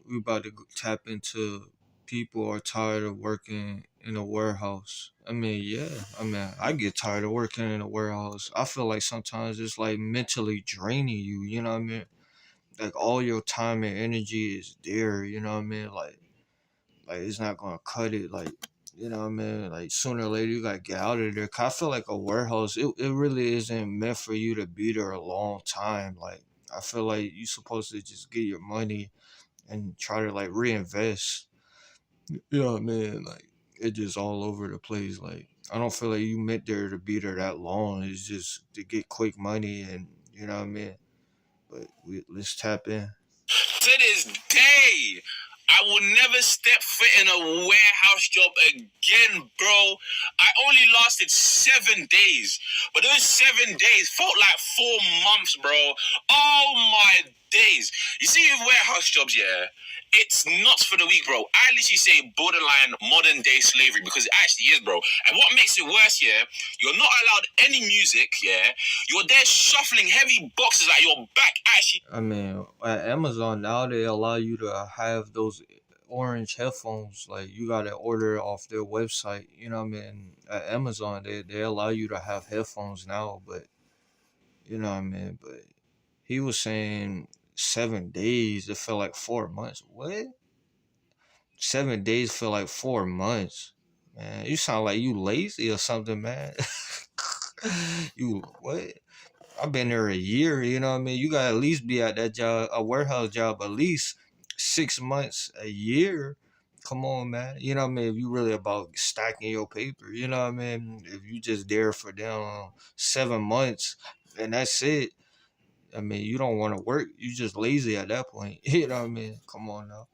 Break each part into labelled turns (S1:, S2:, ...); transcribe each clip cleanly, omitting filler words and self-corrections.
S1: we about to tap into people are tired of working in a warehouse. I mean, yeah. I mean, I get tired of working in a warehouse. I feel like sometimes it's like mentally draining you. You know what I mean? Like all your time and energy is there. You know what I mean? Like it's not gonna cut it. Like you know what I mean? Like sooner or later you gotta get out of there. 'Cause I feel like a warehouse, it really isn't meant for you to be there a long time. Like I feel like you're supposed to just get your money and try to like reinvest. You know what I mean? Like it just all over the place. Like I don't feel like you meant there to be there that long. It's just to get quick money and you know what I mean. But let's tap in.
S2: To this day, I will never step foot in a warehouse job again, bro. I only lasted 7 days, but those 7 days felt like 4 months, bro. Oh my days. You see, with warehouse jobs, yeah, it's nuts for the week, bro. I literally say borderline modern day slavery because it actually is, bro. And what makes it worse, yeah, you're not allowed any music, yeah. You're there shuffling heavy boxes like your back actually.
S1: I mean, at Amazon now they allow you to have those orange headphones. Like you gotta order off their website. You know what I mean? At Amazon they allow you to have headphones now, but you know what I mean. But he was saying 7 days. It felt like 4 months. What? 7 days feel like 4 months. Man, you sound like you lazy or something, man. You what? I've been there a year, you know what I mean? You gotta at least be at that job, a warehouse job, at least 6 months, a year. Come on, man. You know what I mean? If you really about stacking your paper, you know what I mean? If you just there for them 7 months and that's it, I mean, you don't want to work. You just lazy at that point. You know what I mean? Come on now.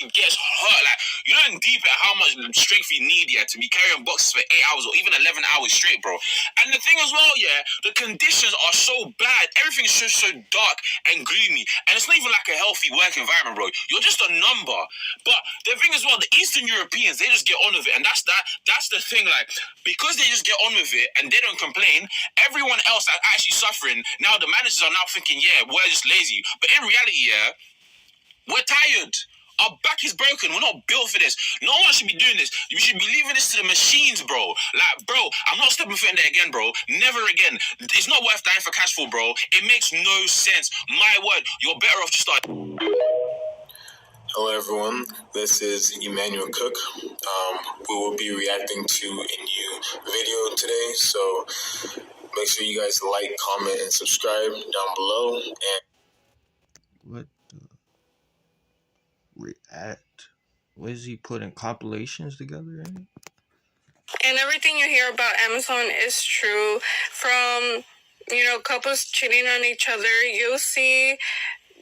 S2: It gets hurt. Like, you don't deep at how much strength you need, yeah, to be carrying boxes for 8 hours or even 11 hours straight, bro. And the thing as well, yeah, the conditions are so bad. Everything's just so dark and gloomy. And it's not even like a healthy work environment, bro. You're just a number. But the thing as well, the Eastern Europeans, they just get on with it. And that's the thing, like, because they just get on with it and they don't complain, everyone else that's actually suffering, now the managers are now thinking, yeah, we're just lazy. But in reality, yeah, we're tired. Our back is broken. We're not built for this. No one should be doing this. You should be leaving this to the machines, bro. Like, bro, I'm not stepping foot in there again, bro. Never again. It's not worth dying for cash for, bro. It makes no sense. My word, you're better off just starting.
S3: Hello everyone, this is Emmanuel Cook. We will be reacting to a new video today, so make sure you guys like, comment, and subscribe down below. And
S1: What the react? What is he putting compilations together in?
S4: And everything you hear about Amazon is true. From, couples cheating on each other, you'll see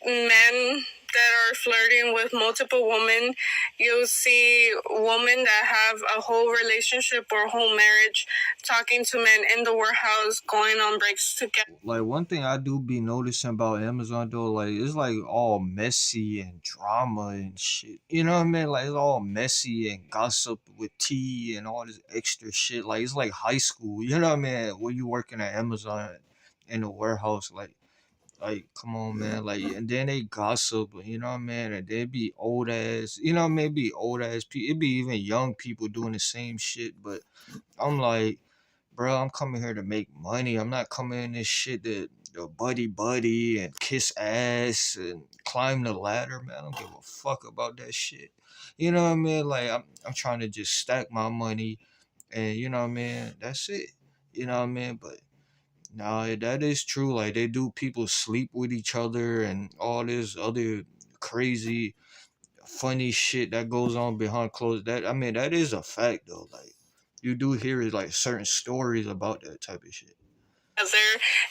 S4: men that are flirting with multiple women. You'll see women that have a whole relationship or whole marriage talking to men in the warehouse, going on breaks together.
S1: Like one thing I do be noticing about Amazon though, like it's like all messy and drama and shit. You know what I mean? Like it's all messy and gossip with tea and all this extra shit. Like it's like high school. You know what I mean? When you working at Amazon in the warehouse, like come on man, like and then they gossip, you know what I mean? And they be old ass, you know, maybe old ass people. It be even young people doing the same shit, but I'm like, bro, I'm coming here to make money. I'm not coming in this shit to buddy and kiss ass and climb the ladder, man. I don't give a fuck about that shit. You know what I mean? Like I'm trying to just stack my money and you know what I mean? That's it. You know what I mean? But no, that is true. Like they do people sleep with each other and all this other crazy funny shit that goes on behind closed that I mean that is a fact though. Like you do hear like certain stories about that type of shit.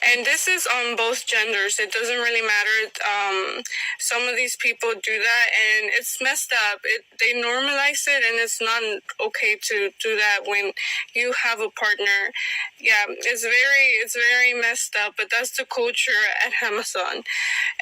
S4: And this is on both genders. It doesn't really matter. Some of these people do that, and it's messed up. They normalize it, and it's not okay to do that when you have a partner. Yeah, it's very messed up. But that's the culture at Amazon.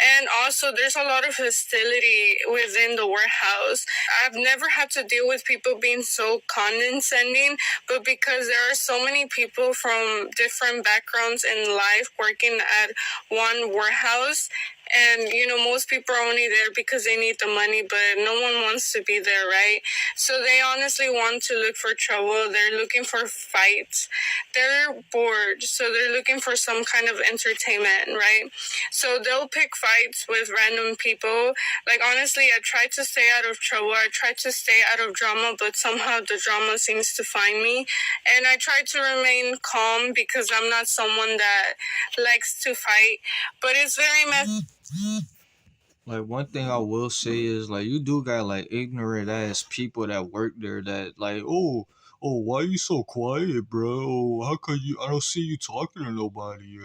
S4: And also, there's a lot of hostility within the warehouse. I've never had to deal with people being so condescending, but because there are so many people from different backgrounds in life working at one warehouse, And, most people are only there because they need the money, but no one wants to be there, right? So they honestly want to look for trouble. They're looking for fights. They're bored, so they're looking for some kind of entertainment, right? So they'll pick fights with random people. Like, honestly, I try to stay out of trouble. I try to stay out of drama, but somehow the drama seems to find me. And I try to remain calm because I'm not someone that likes to fight. But it's very messy.
S1: Like one thing I will say is like you do got like ignorant ass people that work there that like why you so quiet, bro? Oh, how could you? I don't see you talking to nobody.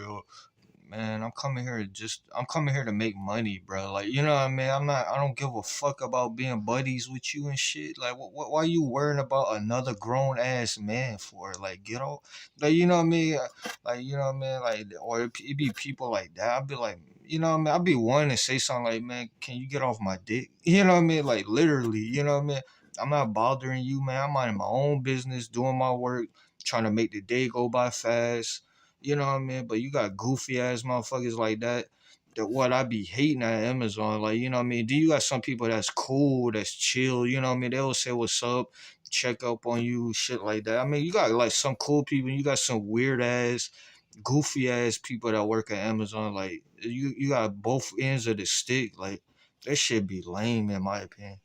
S1: Man, I'm coming here to make money, bro. Like, you know what I mean? I don't give a fuck about being buddies with you and shit. Like, why you worrying about another grown ass man for? Like, get off. Like, you know what I mean? Like, you know what I mean? Like, or it be people like that. I'd be like, you know what I mean? I'd be wanting to say something like, man, can you get off my dick? You know what I mean? Like, literally, you know what I mean? I'm not bothering you, man. I'm minding my own business, doing my work, trying to make the day go by fast. You know what I mean? But you got goofy ass motherfuckers like that. That what I be hating at Amazon. Like, you know what I mean? Then you got some people that's cool, that's chill, you know what I mean? They'll say what's up, check up on you, shit like that. I mean, you got like some cool people, you got some weird ass, goofy ass people that work at Amazon. Like you got both ends of the stick. Like that shit be lame in my opinion.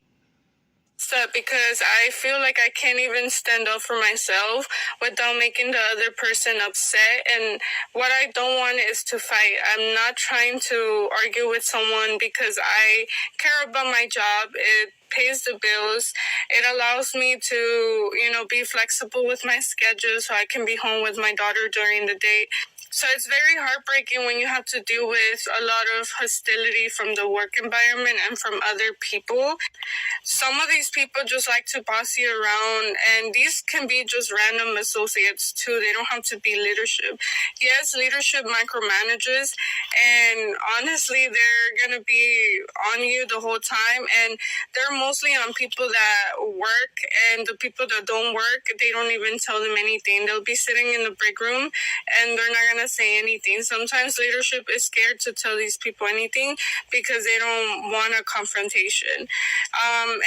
S4: Because I feel like I can't even stand up for myself without making the other person upset. And what I don't want is to fight. I'm not trying to argue with someone because I care about my job. It pays the bills. It allows me to, be flexible with my schedule so I can be home with my daughter during the day. So it's very heartbreaking when you have to deal with a lot of hostility from the work environment and from other people. Some of these people just like to boss you around, and these can be just random associates too. They don't have to be leadership. Yes, leadership micromanages, and honestly, they're gonna be on you the whole time, and they're mostly on people that work, and the people that don't work, they don't even tell them anything. They'll be sitting in the break room, and they're not gonna say anything. Sometimes leadership is scared to tell these people anything because they don't want a confrontation.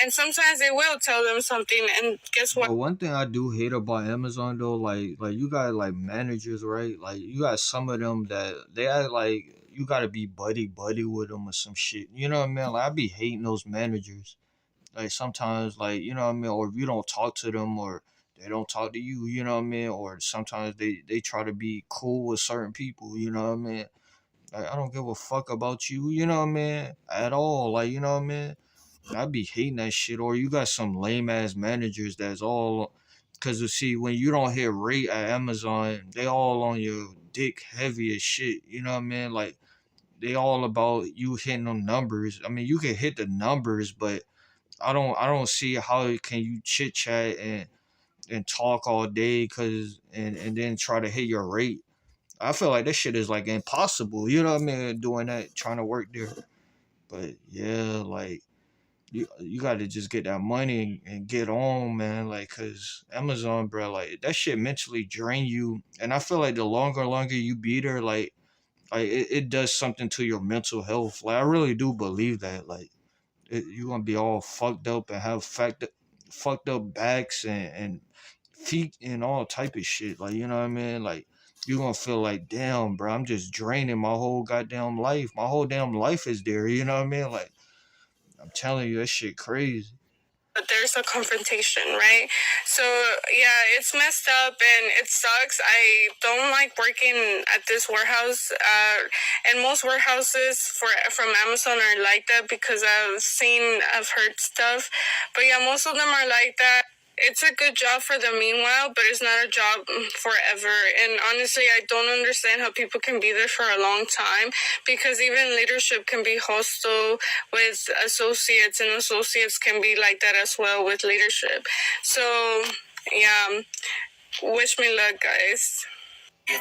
S4: And sometimes they will tell them something, and guess what?
S1: But one thing I do hate about Amazon though, like you got like managers, right? Like you got some of them that they act like you gotta be buddy with them or some shit. You know what I mean? Like I be hating those managers. Like sometimes, like you know what I mean, or if you don't talk to them, or they don't talk to you, you know what I mean, or sometimes they try to be cool with certain people. You know what I mean? Like I don't give a fuck about you. You know what I mean? At all. Like you know what I mean? I be hating that shit. Or you got some lame ass managers that's all, cause you see when you don't hit rate at Amazon, they all on your dick heavy as shit. You know what I mean? Like they all about you hitting them numbers. I mean, you can hit the numbers, but I don't see how can you chit chat and talk all day, cause and then try to hit your rate. I feel like this shit is like impossible. You know what I mean? Doing that, trying to work there. But yeah, like you got to just get that money and get on, man. Like, cause Amazon, bro, like that shit mentally drain you. And I feel like the longer you be there, like it does something to your mental health. Like I really do believe that. Like you gonna be all fucked up and have fucked up backs and feet and all type of shit. Like you know what I mean? Like you gonna feel like, damn, bro, I'm just draining my whole goddamn life. My whole damn life is there. You know what I mean? Like I'm telling you, that shit crazy.
S4: But there's a confrontation, right? So yeah, it's messed up and it sucks. I don't like working at this warehouse, and most warehouses from Amazon are like that because I've heard stuff. But yeah, most of them are like that. It's a good job for the meanwhile, but it's not a job forever. And honestly, I don't understand how people can be there for a long time because even leadership can be hostile with associates, and associates can be like that as well with leadership. So, yeah, wish me luck, guys.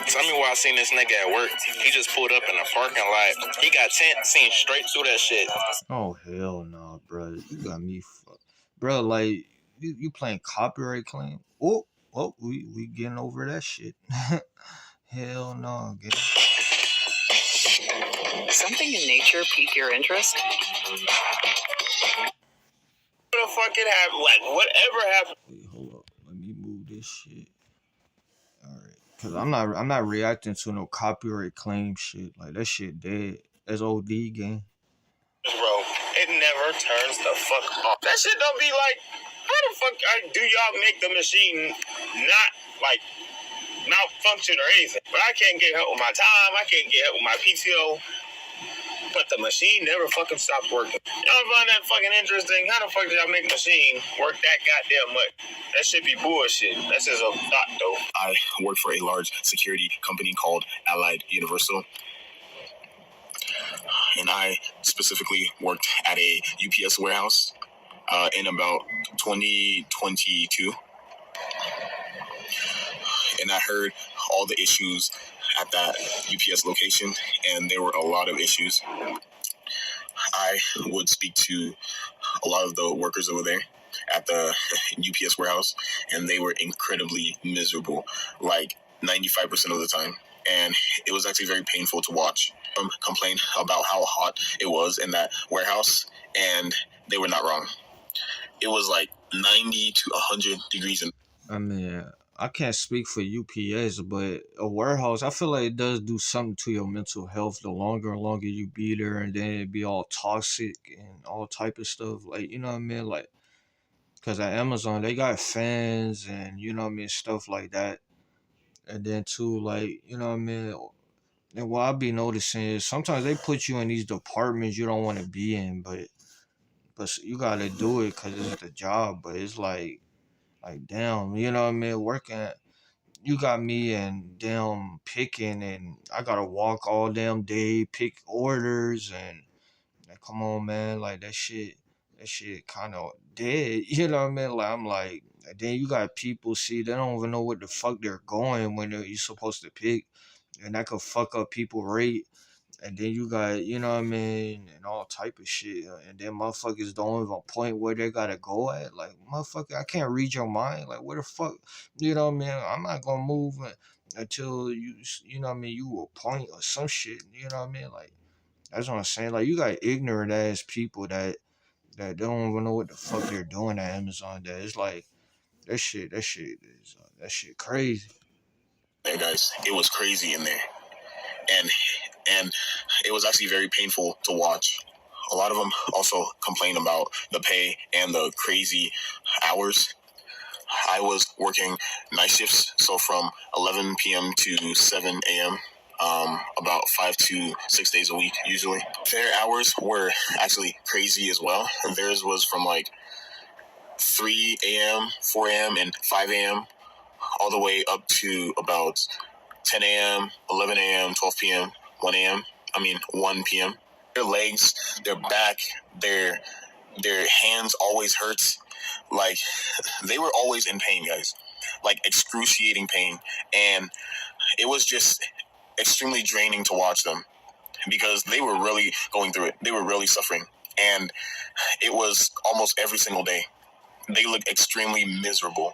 S2: Tell me why I seen this nigga at work. He just pulled up in the parking lot. He got seen straight through that shit.
S1: Oh hell no, bro. You got me fucked. Bro, like you playing copyright claim? We getting over that shit. Hell no, gang.
S2: something in nature pique your interest? What the fuck it happened? Like, whatever happened?
S1: Wait, hold up. Let me move this shit. Alright. Cause I'm not reacting to no copyright claim shit. Like that shit dead. That's OD gang.
S2: Bro, it never turns the fuck off. That shit don't be like, how the fuck do y'all make the machine not like malfunction or anything? But I can't get help with my time. I can't get help with my PTO. But the machine never fucking stops working. Y'all find that fucking interesting? How the fuck did y'all make a machine work that goddamn much? That should be bullshit. That's just a thought, though. I work for a large security company called Allied Universal. And I specifically worked at a UPS warehouse in about 2022. And I heard all the issues at that UPS location, and there were a lot of issues. I would speak to a lot of the workers over there at the UPS warehouse, and they were incredibly miserable, like 95% of the time. And it was actually very painful to watch them complain about how hot it was in that warehouse, and they were not wrong. It was like 90 to 100 degrees.
S1: I mean, I can't speak for UPS, but a warehouse, I feel like it does do something to your mental health the longer and longer you be there, and then it be all toxic and all type of stuff. Like, you know what I mean? Like, because at Amazon, they got fans and, you know what I mean, stuff like that. And then, too, like, you know what I mean? And what I be noticing is sometimes they put you in these departments you don't want to be in, but you got to do it because it's the job. But it's like, damn, you know what I mean? Working, you got me and damn picking, and I gotta walk all damn day, pick orders, and like, come on, man, like that shit kind of dead. You know what I mean? Like I'm like, then you got people see they don't even know what the fuck they're going when you're supposed to pick, and that could fuck up people rate. And then you got, you know what I mean, and all type of shit. And then motherfuckers don't even point where they gotta go at. Like, motherfucker, I can't read your mind. Like, where the fuck, you know what I mean? I'm not gonna move until you know what I mean, you will point or some shit. You know what I mean? Like, that's what I'm saying. Like, you got ignorant ass people that don't even know what the fuck they're doing at Amazon. That it's like that shit crazy.
S3: Hey guys, it was crazy in there, and and it was actually very painful to watch. A lot of them also complain about the pay and the crazy hours. I was working night shifts, so from 11 p.m. to 7 a.m. About 5 to 6 days a week, usually. Their hours were actually crazy as well. Theirs was from like 3 a.m., 4 a.m., and 5 a.m., all the way up to about 10 a.m., 11 a.m., 12 p.m., 1 p.m. Their legs, their back, their hands always hurts. Like, they were always in pain, guys. Like, excruciating pain. And it was just extremely draining to watch them because they were really going through it. They were really suffering. And it was almost every single day. They looked extremely miserable.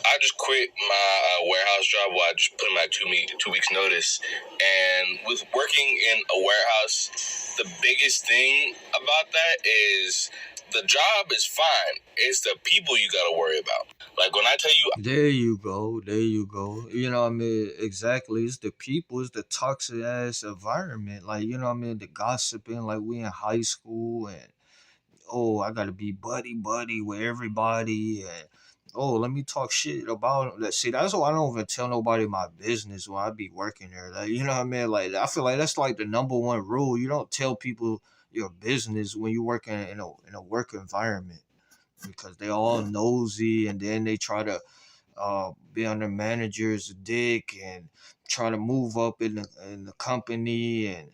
S3: I just quit my warehouse job. Well, I just put in my 2 weeks notice. And with working in a warehouse, the biggest thing about that is the job is fine. It's the people you got to worry about. Like when I tell you,
S1: There you go. There you go. You know what I mean? Exactly. It's the people. It's the toxic ass environment. Like, you know what I mean? The gossiping, like we in high school, and oh, I gotta be buddy buddy with everybody, and oh, let me talk shit about that. See, that's why I don't even tell nobody my business when I be working there. Like, you know what I mean? Like, I feel like that's like the number one rule. You don't tell people your business when you work in a work environment because they all nosy, and then they try to be on the manager's dick and try to move up in the company, and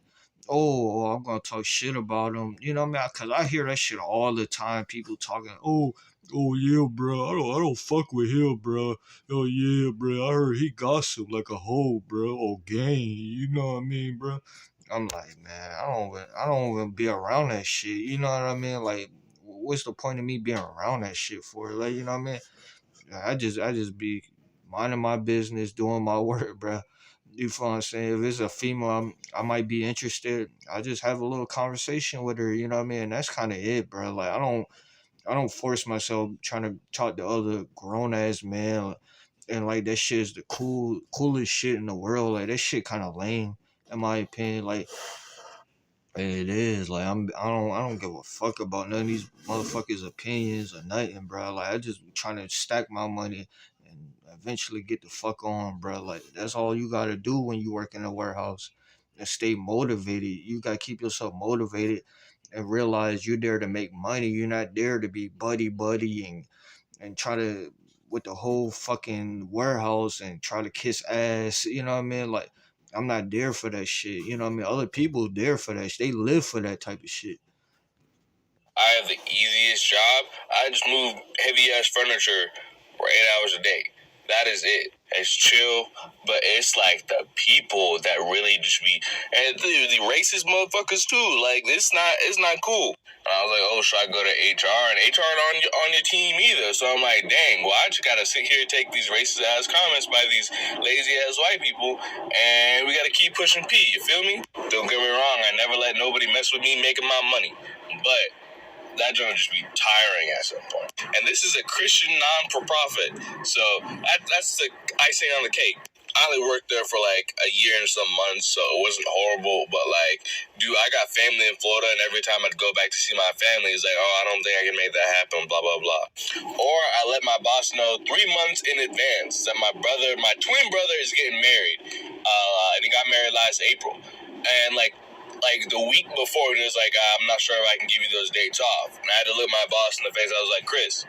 S1: oh, I'm gonna talk shit about him. You know what I mean? Because I hear that shit all the time. People talking, oh yeah, bro. I don't fuck with him, bro. Oh yeah, bro. I heard he gossip like a hoe, bro. Oh gang, you know what I mean, bro? I'm like, man, I don't even be around that shit. You know what I mean? Like, what's the point of me being around that shit for? Like, you know what I mean? I just be minding my business, doing my work, bro. You feel what I'm saying? If it's a female, I might be interested. I just have a little conversation with her. You know what I mean? And that's kind of it, bro. Like I don't force myself trying to talk to other grown ass men, and like that shit is the coolest shit in the world. Like that shit kind of lame in my opinion. Like it is. Like I don't give a fuck about none of these motherfuckers' opinions or nothing, bro. Like I just trying to stack my money and eventually get the fuck on, bro. Like that's all you gotta do when you work in a warehouse and stay motivated. You gotta keep yourself motivated and realize you're there to make money. You're not there to be buddy and try to with the whole fucking warehouse and try to kiss ass. You know what I mean? Like I'm not there for that shit. You know what I mean? Other people there for that shit. They live for that type of shit.
S2: I have the easiest job. I just move heavy ass furniture for 8 hours a day. That is it. It's chill, but it's like the people that really just be and the racist motherfuckers too. Like it's not cool. And I was like, oh, should I go to HR? And HR ain't on your team either. So I'm like, dang, well, I just gotta sit here and take these racist ass comments by these lazy ass white people, and we gotta keep pushing P. You feel me? Don't get me wrong. I never let nobody mess with me making my money, but that joint just be tiring at some point. And this is a Christian non-for-profit, so that's the icing on the cake. I only worked there for like a year and some months, so it wasn't horrible. But like, dude, I got family in Florida, and every time I'd go back to see my family, it's like, oh, I don't think I can make that happen, blah blah blah. Or I let my boss know 3 months in advance that my twin brother, is getting married, and he got married last April, and like the week before, it was like, I'm not sure if I can give you those dates off. And I had to look my boss in the face. I was like, Chris,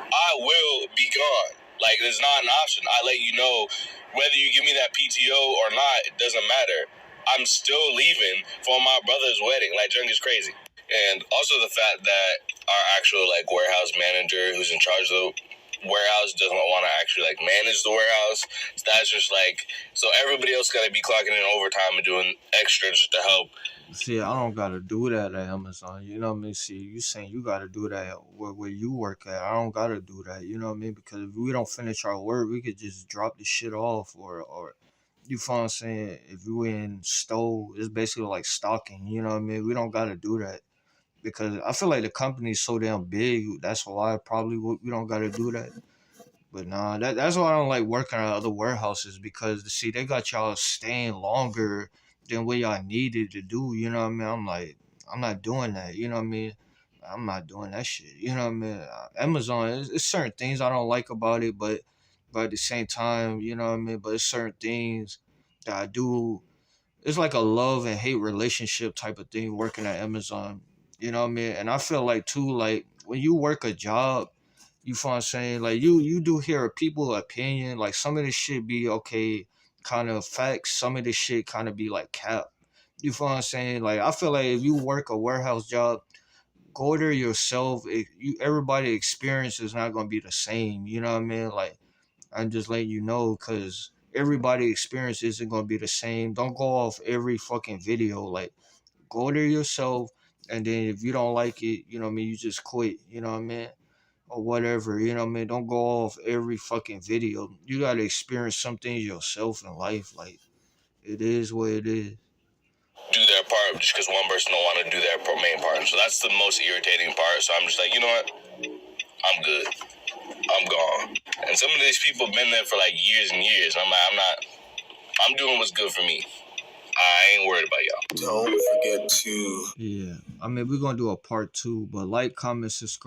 S2: I will be gone. Like, it's not an option. I let you know whether you give me that PTO or not, it doesn't matter. I'm still leaving for my brother's wedding. Like, junk is crazy. And also the fact that our actual, like, warehouse manager who's in charge of the warehouse doesn't want to actually, like, manage the warehouse. So that's just, like, so everybody else got to be clocking in overtime and doing extras to help.
S1: See, I don't gotta do that at Amazon. You know what I mean? See, you saying you gotta do that where you work at. I don't gotta do that. You know what I mean? Because if we don't finish our work, we could just drop the shit off, or you feel what I'm saying? If you in stove, it's basically like stocking. You know what I mean? We don't gotta do that because I feel like the company's so damn big. That's why probably we don't gotta do that. But nah, that's why I don't like working at other warehouses because see they got y'all staying longer than what y'all needed to do. You know what I mean? I'm like, I'm not doing that. You know what I mean? I'm not doing that shit. You know what I mean? Amazon, it's certain things I don't like about it, but at the same time, you know what I mean? But it's certain things that I do. It's like a love and hate relationship type of thing working at Amazon. You know what I mean? And I feel like too, like when you work a job, you feel what I'm saying? Like you do hear a people opinion. Like some of this shit be okay, kind of facts. Some of this shit kind of be like cap. You feel what I'm saying? Like I feel like if you work a warehouse job, go there yourself. Everybody experience is not gonna be the same. You know what I mean? Like I'm just letting you know because everybody experience isn't gonna be the same. Don't go off every fucking video. Like go there yourself, and then if you don't like it, you know what I mean. You just quit. You know what I mean? Or whatever, you know what I mean? Don't go off every fucking video. You gotta experience some things yourself in life. Like, it is what it is.
S2: Do their part just because one person don't want to do their main part. So that's the most irritating part. So I'm just like, you know what? I'm good. I'm gone. And some of these people have been there for like years and years. I'm like, I'm doing what's good for me. I ain't worried about y'all.
S3: Don't forget to
S1: Yeah. I mean, we're gonna do a part 2, but like, comment, subscribe.